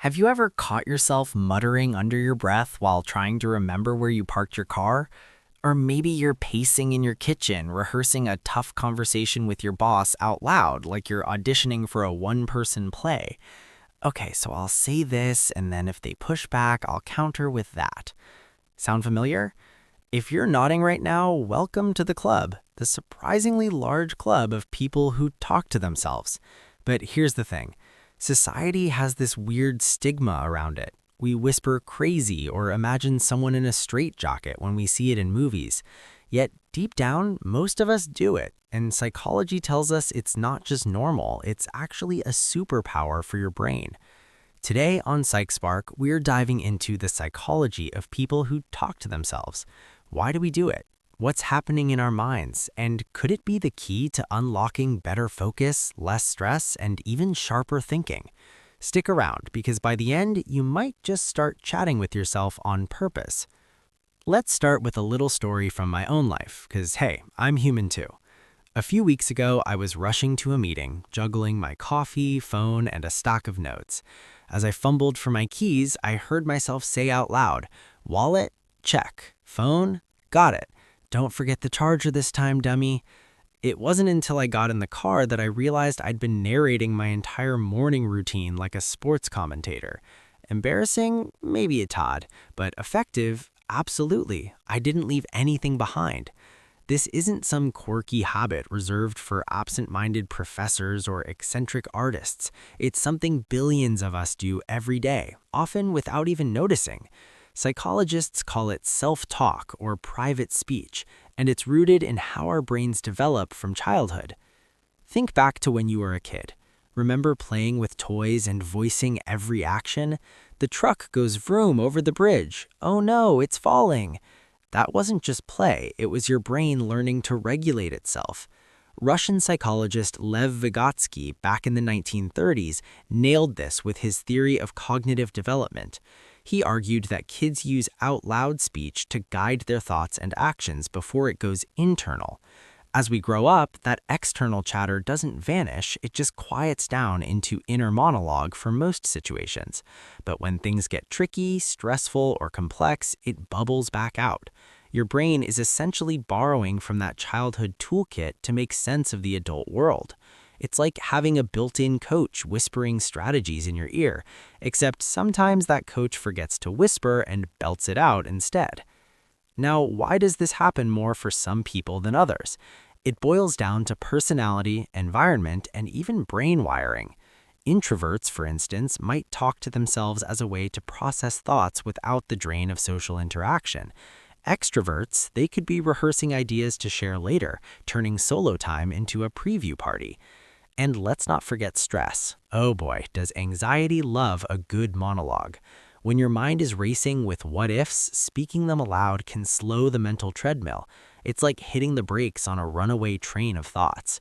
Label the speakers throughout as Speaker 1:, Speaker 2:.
Speaker 1: Have you ever caught yourself muttering under your breath while trying to remember where you parked your car? Or maybe you're pacing in your kitchen, rehearsing a tough conversation with your boss out loud, like you're auditioning for a one-person play. Okay, so I'll say this, and then if they push back, I'll counter with that. Sound familiar? If you're nodding right now, welcome to the club, the surprisingly large club of people who talk to themselves. But here's the thing. Society has this weird stigma around it. We whisper crazy or imagine someone in a straitjacket when we see it in movies. Yet deep down, most of us do it, and psychology tells us it's not just normal, it's actually a superpower for your brain. Today on PsychSpark, we're diving into the psychology of people who talk to themselves. Why do we do it? What's happening in our minds? And could it be the key to unlocking better focus, less stress, and even sharper thinking? Stick around, because by the end, you might just start chatting with yourself on purpose. Let's start with a little story from my own life, because hey, I'm human too. A few weeks ago, I was rushing to a meeting, juggling my coffee, phone, and a stack of notes. As I fumbled for my keys, I heard myself say out loud, "Wallet? Check. Phone? Got it. Don't forget the charger this time, dummy." It wasn't until I got in the car that I realized I'd been narrating my entire morning routine like a sports commentator. Embarrassing? Maybe a tad, but effective? Absolutely. I didn't leave anything behind. This isn't some quirky habit reserved for absent-minded professors or eccentric artists. It's something billions of us do every day, often without even noticing. Psychologists call it self-talk or private speech, and it's rooted in how our brains develop from childhood. Think back to when you were a kid. Remember playing with toys and voicing every action? The truck goes vroom over the bridge. Oh no, it's falling. That wasn't just play, it was your brain learning to regulate itself. Russian psychologist Lev Vygotsky back in the 1930s nailed this with his theory of cognitive development. He argued that kids use out-loud speech to guide their thoughts and actions before it goes internal. As we grow up, that external chatter doesn't vanish, it just quiets down into inner monologue for most situations. But when things get tricky, stressful, or complex, it bubbles back out. Your brain is essentially borrowing from that childhood toolkit to make sense of the adult world. It's like having a built-in coach whispering strategies in your ear, except sometimes that coach forgets to whisper and belts it out instead. Now, why does this happen more for some people than others? It boils down to personality, environment, and even brain wiring. Introverts, for instance, might talk to themselves as a way to process thoughts without the drain of social interaction. Extroverts, they could be rehearsing ideas to share later, turning solo time into a preview party. And let's not forget stress. Oh boy, does anxiety love a good monologue. When your mind is racing with what-ifs, speaking them aloud can slow the mental treadmill. It's like hitting the brakes on a runaway train of thoughts.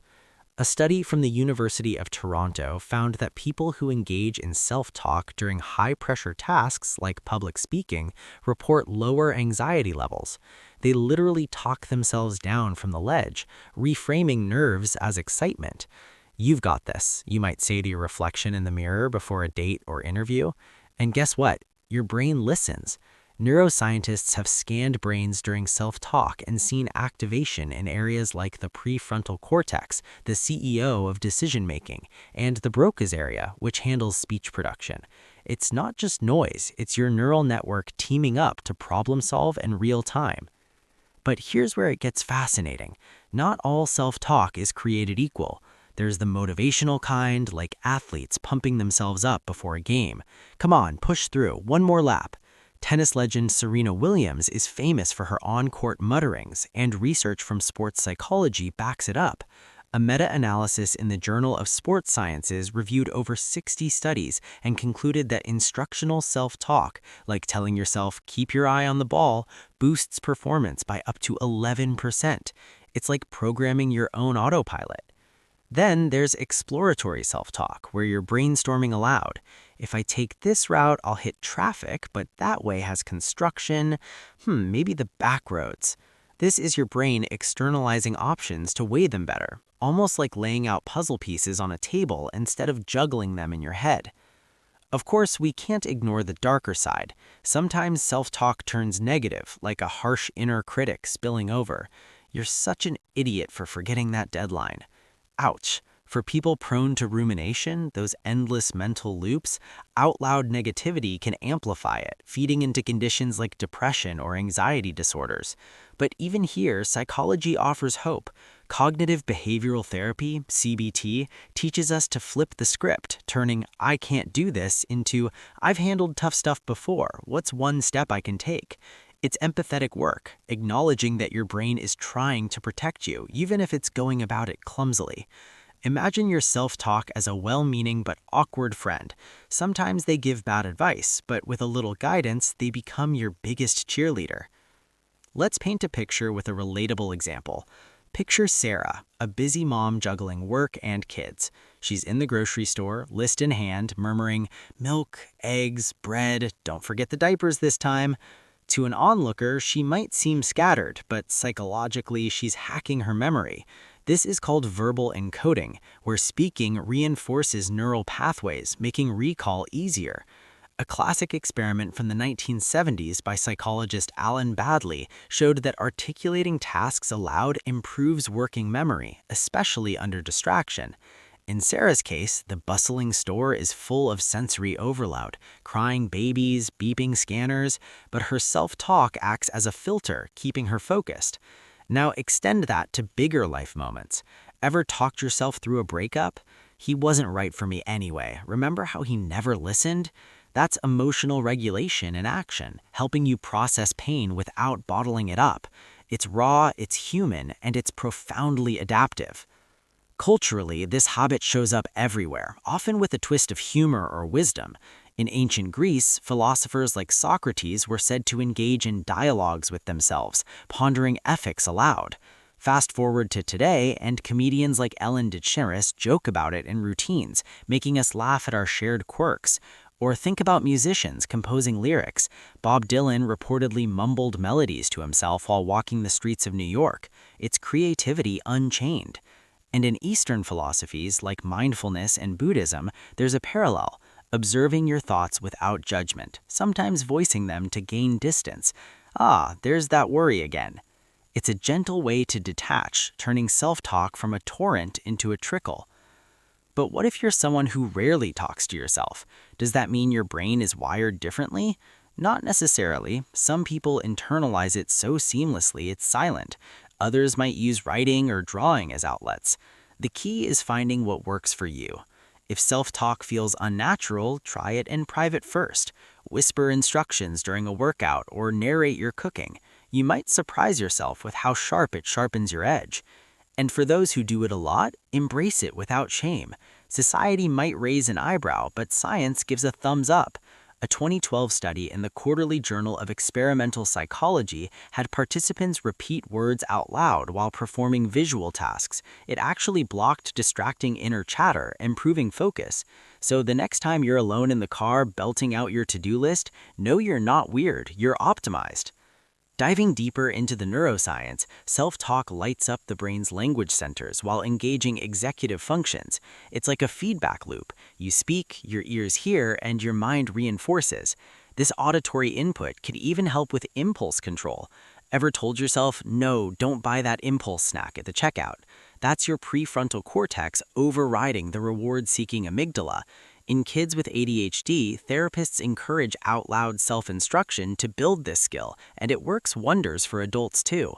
Speaker 1: A study from the University of Toronto found that people who engage in self-talk during high-pressure tasks like public speaking report lower anxiety levels. They literally talk themselves down from the ledge, reframing nerves as excitement. "You've got this," you might say to your reflection in the mirror before a date or interview. And guess what? Your brain listens. Neuroscientists have scanned brains during self-talk and seen activation in areas like the prefrontal cortex, the CEO of decision-making, and the Broca's area, which handles speech production. It's not just noise, it's your neural network teaming up to problem solve in real time. But here's where it gets fascinating. Not all self-talk is created equal. There's the motivational kind, like athletes pumping themselves up before a game. "Come on, push through, one more lap." Tennis legend Serena Williams is famous for her on-court mutterings, and research from sports psychology backs it up. A meta-analysis in the Journal of Sports Sciences reviewed over 60 studies and concluded that instructional self-talk, like telling yourself, "keep your eye on the ball," boosts performance by up to 11%. It's like programming your own autopilot. Then there's exploratory self-talk, where you're brainstorming aloud. "If I take this route, I'll hit traffic, but that way has construction. Maybe the back roads." This is your brain externalizing options to weigh them better, almost like laying out puzzle pieces on a table instead of juggling them in your head. Of course, we can't ignore the darker side. Sometimes self-talk turns negative, like a harsh inner critic spilling over. You're such an idiot for forgetting that deadline. Ouch. For people prone to rumination, those endless mental loops, out loud negativity can amplify it, feeding into conditions like depression or anxiety disorders. But even here, psychology offers hope. Cognitive behavioral therapy, CBT, teaches us to flip the script, turning "I can't do this" into "I've handled tough stuff before. What's one step I can take?" It's empathetic work, acknowledging that your brain is trying to protect you, even if it's going about it clumsily. Imagine your self-talk as a well-meaning but awkward friend. Sometimes they give bad advice, but with a little guidance, they become your biggest cheerleader. Let's paint a picture with a relatable example. Picture Sarah, a busy mom juggling work and kids. She's in the grocery store, list in hand, murmuring, "Milk, eggs, bread, don't forget the diapers this time." To an onlooker, she might seem scattered, but psychologically, she's hacking her memory. This is called verbal encoding, where speaking reinforces neural pathways, making recall easier. A classic experiment from the 1970s by psychologist Alan Badley showed that articulating tasks aloud improves working memory, especially under distraction. In Sarah's case, the bustling store is full of sensory overload, crying babies, beeping scanners, but her self-talk acts as a filter, keeping her focused. Now extend that to bigger life moments. Ever talked yourself through a breakup? "He wasn't right for me anyway. Remember how he never listened?" That's emotional regulation in action, helping you process pain without bottling it up. It's raw, it's human, and it's profoundly adaptive. Culturally, this habit shows up everywhere, often with a twist of humor or wisdom. In ancient Greece, philosophers like Socrates were said to engage in dialogues with themselves, pondering ethics aloud. Fast forward to today, and comedians like Ellen DeGeneres joke about it in routines, making us laugh at our shared quirks. Or think about musicians composing lyrics. Bob Dylan reportedly mumbled melodies to himself while walking the streets of New York. It's creativity unchained. And in Eastern philosophies like mindfulness and Buddhism, there's a parallel. Observing your thoughts without judgment, sometimes voicing them to gain distance. "Ah, there's that worry again." It's a gentle way to detach, turning self-talk from a torrent into a trickle. But what if you're someone who rarely talks to yourself? Does that mean your brain is wired differently? Not necessarily. Some people internalize it so seamlessly it's silent. Others might use writing or drawing as outlets. The key is finding what works for you. If self-talk feels unnatural, try it in private first. Whisper instructions during a workout or narrate your cooking. You might surprise yourself with how sharp it sharpens your edge. And for those who do it a lot, embrace it without shame. Society might raise an eyebrow, but science gives a thumbs up. A 2012 study in the Quarterly Journal of Experimental Psychology had participants repeat words out loud while performing visual tasks. It actually blocked distracting inner chatter, improving focus. So the next time you're alone in the car belting out your to-do list, know you're not weird, you're optimized. Diving deeper into the neuroscience, self-talk lights up the brain's language centers while engaging executive functions. It's like a feedback loop. You speak, your ears hear, and your mind reinforces. This auditory input could even help with impulse control. Ever told yourself, "No, don't buy that impulse snack at the checkout"? That's your prefrontal cortex overriding the reward-seeking amygdala. In kids with ADHD, therapists encourage out-loud self-instruction to build this skill, and it works wonders for adults too.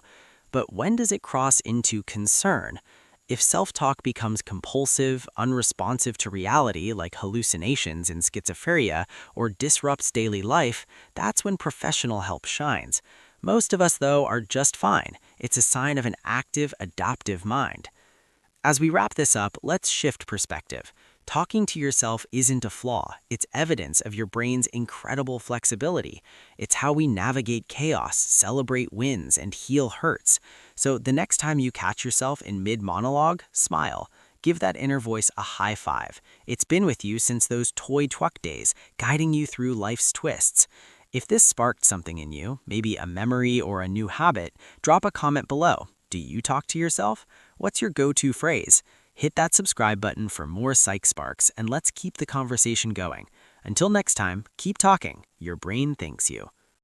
Speaker 1: But when does it cross into concern? If self-talk becomes compulsive, unresponsive to reality like hallucinations in schizophrenia, or disrupts daily life, that's when professional help shines. Most of us, though, are just fine. It's a sign of an active, adaptive mind. As we wrap this up, let's shift perspective. Talking to yourself isn't a flaw. It's evidence of your brain's incredible flexibility. It's how we navigate chaos, celebrate wins, and heal hurts. So the next time you catch yourself in mid-monologue, smile. Give that inner voice a high five. It's been with you since those toy truck days, guiding you through life's twists. If this sparked something in you, maybe a memory or a new habit, drop a comment below. Do you talk to yourself? What's your go-to phrase? Hit that subscribe button for more Psych Sparks, and let's keep the conversation going. Until next time, keep talking. Your brain thanks you.